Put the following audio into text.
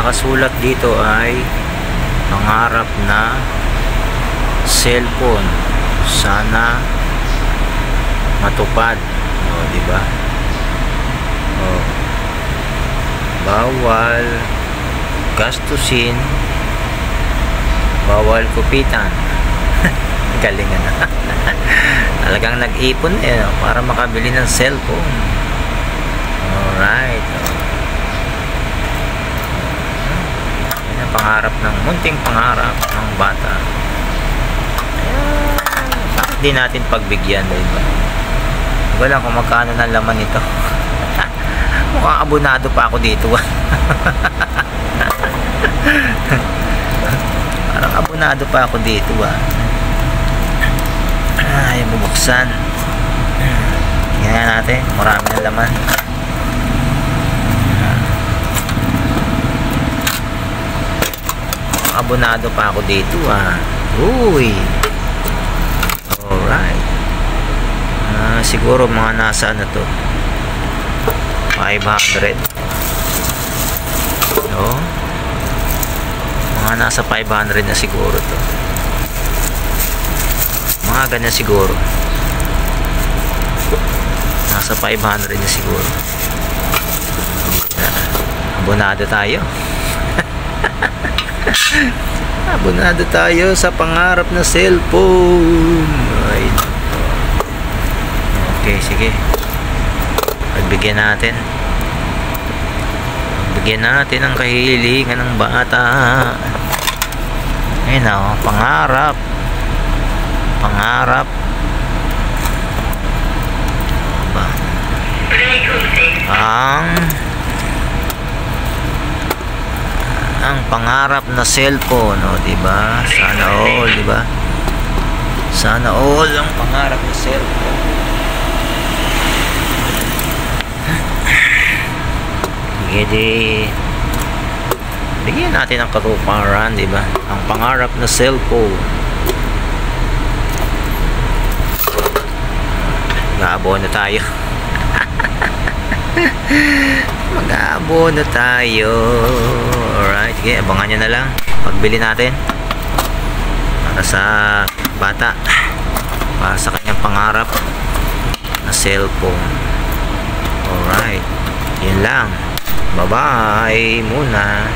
nakasulat dito ay pangarap na cellphone, sana matupad. O, di ba? O, bawal gastusin, bawal kupitan. Galingan na. Talagang nag-ipon para makabili ng cellphone. Alright. Yan ang pangarap ng munting pangarap ng bata. Bakit di natin pagbigyan, diba? Wala kung magkano na laman ito. Mukhang abonado pa ako dito. Parang abonado pa ako dito. Ayaw bubuksan. Tingnan natin, marami na laman. Abonado pa ako dito. Uy. Alright. Siguro mga nasa ano to, 500. No? Mga nasa 500 na siguro to. Mga ganyan siguro. Nasa 500 na siguro. Abonado tayo. Abonado tayo sa pangarap na cellphone. Right. Okay, sige. Pagbigyan natin. Pagbigyan natin ang kahilingan ng bata. Ayun o, pangarap. Pangarap. Ba? Ang pangarap na cellphone, o, diba? Sana all, diba? Sana all ang pangarap na cellphone. Hindi. Bigyan natin ang katuparan, diba? Ang pangarap na cellphone. Mag-aabono tayo. Mag-aabono tayo. Alright, okay, abangan nyo na lang pagbili natin para sa bata, para sa kanyang pangarap na cellphone. Alright, yun lang. Bye-bye muna.